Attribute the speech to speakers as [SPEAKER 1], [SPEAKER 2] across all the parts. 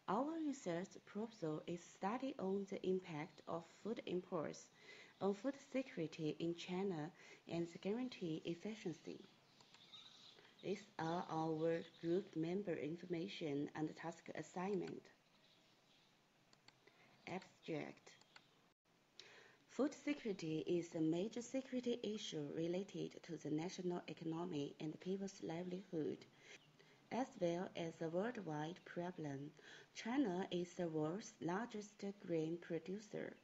[SPEAKER 1] Our research proposal is study on the impact of food imports on food security in China and the guarantee efficiency. These are our group member information and task assignment. Abstract. Food security is a major security issue related to the national economy and people's livelihood, as well as a worldwide problem. China is the world's largest grain producer,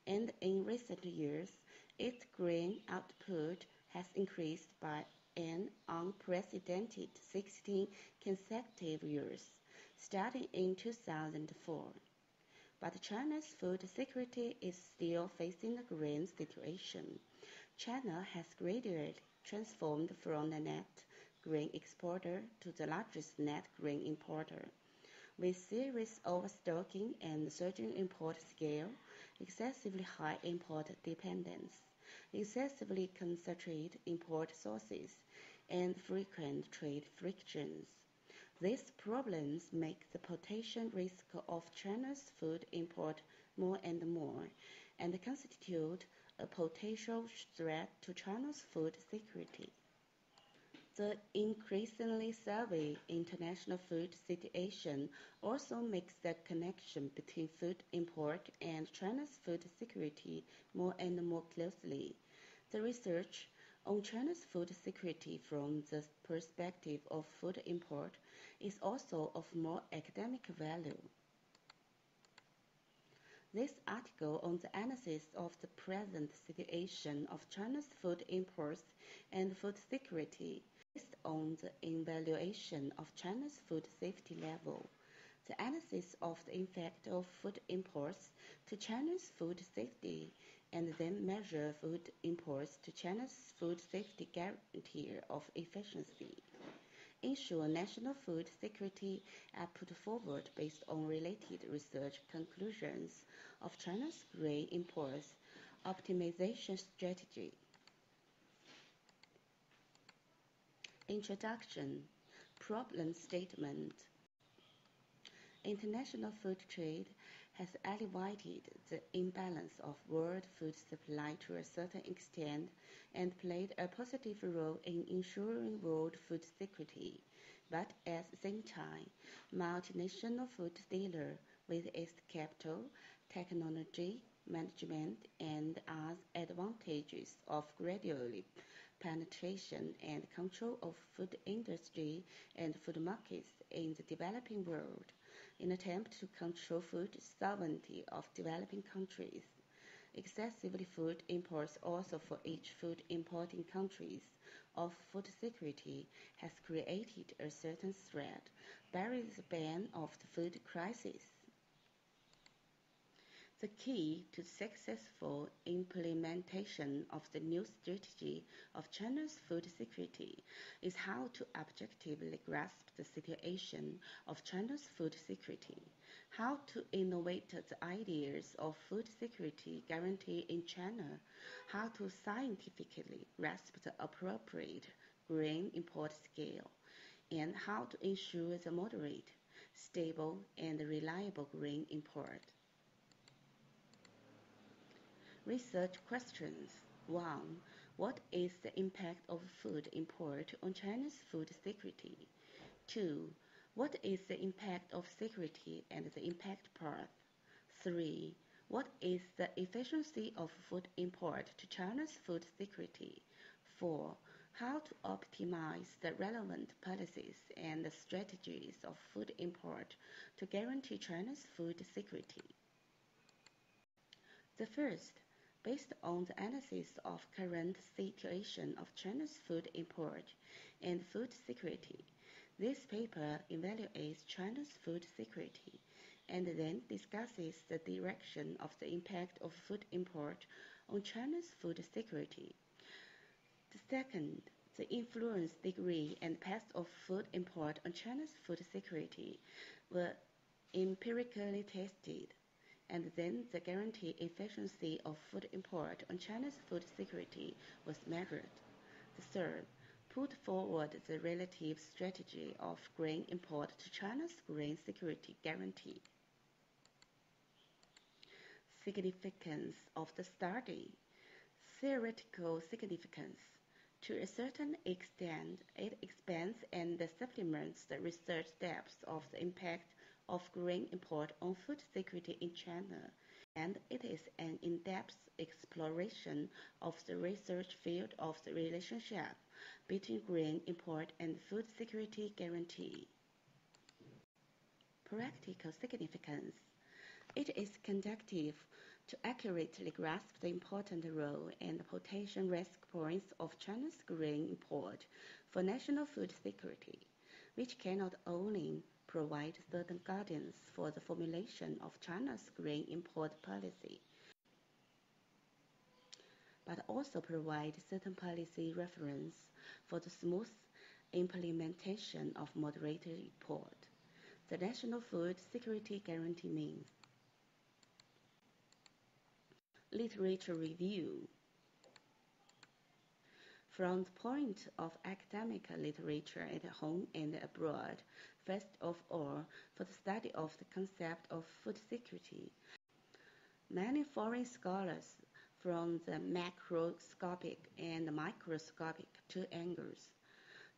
[SPEAKER 1] and in recent years, its grain output has increased by an unprecedented 16 consecutive years, starting in 2004. But China's food security is still facing a grain situation. China has gradually transformed from a net grain exporter to the largest net grain importer, with serious overstocking and surging import scale, excessively high import dependence, excessively concentrated import sources, and frequent trade frictions. These problems make the potential risk of China's food import more and more, and constitute a potential threat to China's food security. The increasingly severe international food situation also makes the connection between food import and China's food security more and more closely. The research on China's food security from the perspective of food import is also of more academic value. This article on the analysis of the present situation of China's food imports and food security based on the evaluation of China's food safety level, the analysis of the effect of food imports to China's food safety, and then measure food imports to China's food safety guarantee of efficiency. Ensure national food security are put forward based on related research conclusions of China's grain imports optimization strategy. Introduction. Problem statement. International food trade has alleviated the imbalance of world food supply to a certain extent and played a positive role in ensuring world food security. But at the same time, multinational food dealers with its capital, technology, management, and other advantages of gradually penetration and control of food industry and food markets in the developing world in attempt to control food sovereignty of developing countries. Excessively food imports also for each food importing countries of food security has created a certain threat bearing the ban of the food crisis. The key to successful implementation of the new strategy of China's food security is how to objectively grasp the situation of China's food security, how to innovate the ideas of food security guarantee in China, how to scientifically grasp the appropriate grain import scale, and how to ensure the moderate, stable, and reliable grain import. Research questions. 1. What is the impact of food import on China's food security? 2. What is the impact of security and the impact path? 3. What is the efficiency of food import to China's food security? 4. How to optimize the relevant policies and strategies of food import to guarantee China's food security. The first, based on the analysis of current situation of China's food import and food security, this paper evaluates China's food security and then discusses the direction of the impact of food import on China's food security. The second, the influence, degree, and path of food import on China's food security were empirically tested, and then the guaranteed efficiency of food import on China's food security was measured. The third, put forward the relative strategy of grain import to China's grain security guarantee. Significance of the study. Theoretical significance. To a certain extent, it expands and supplements the research depth of the impact of grain import on food security in China, and it is an in-depth exploration of the research field of the relationship between grain import and food security guarantee. Practical significance. It is conducive to accurately grasp the important role and potential risk points of China's grain import for national food security, which can not only provide certain guidance for the formulation of China's grain import policy, but also provide certain policy reference for the smooth implementation of moderated import. The National Food Security Guarantee means literature review. From the point of academic literature at home and abroad, first of all, for the study of the concept of food security, many foreign scholars from the macroscopic and microscopic two angles,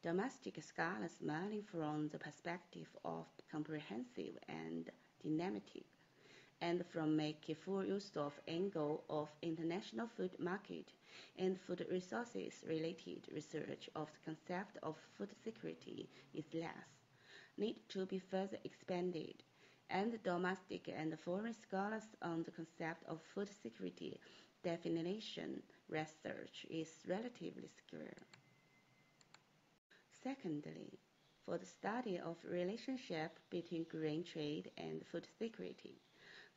[SPEAKER 1] domestic scholars mainly from the perspective of comprehensive and dynamic, and from making full use of angle of international food market and food resources related research of the concept of food security is less, need to be further expanded, and domestic and foreign scholars on the concept of food security definition research is relatively scarce. Secondly, for the study of relationship between grain trade and food security,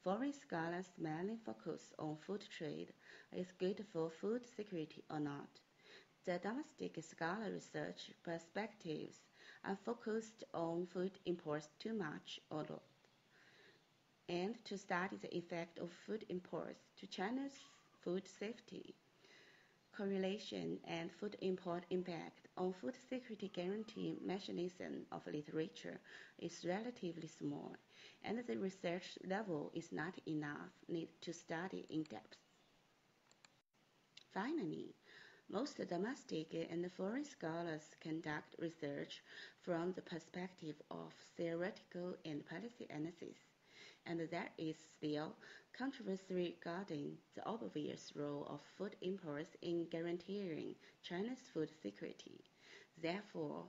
[SPEAKER 1] foreign scholars mainly focus on food trade is good for food security or not. The domestic scholar research perspectives are focused on food imports too much or not, and to study the effect of food imports to China's food safety, correlation, and food import impact on food security guarantee mechanism of literature is relatively small, and the research level is not enough need to study in depth. Finally, most domestic and foreign scholars conduct research from the perspective of theoretical and policy analysis, and there is still controversy regarding the obvious role of food imports in guaranteeing China's food security. Therefore,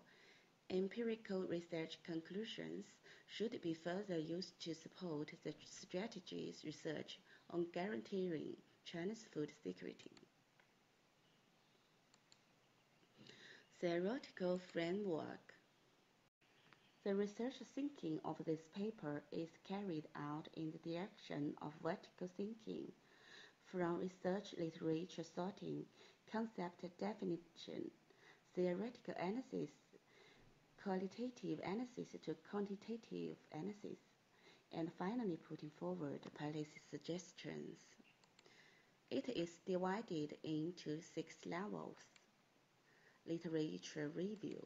[SPEAKER 1] empirical research conclusions should be further used to support the strategy's research on guaranteeing China's food security. Theoretical framework. The research thinking of this paper is carried out in the direction of vertical thinking, from research literature sorting, concept definition, theoretical analysis, qualitative analysis to quantitative analysis, and finally putting forward policy suggestions. It is divided into 6 levels. Literature review,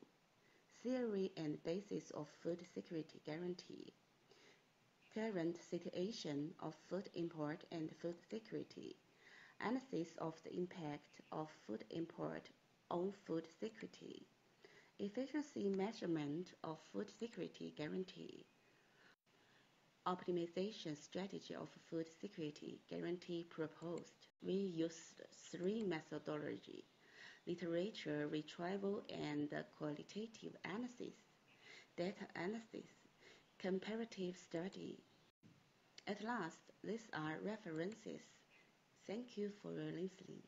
[SPEAKER 1] theory and basis of food security guarantee, current situation of food import and food security, analysis of the impact of food import on food security, efficiency measurement of food security guarantee, optimization strategy of food security guarantee proposed. We used 3 methodologies: literature retrieval and qualitative analysis, data analysis, comparative study. At last, these are references. Thank you for listening.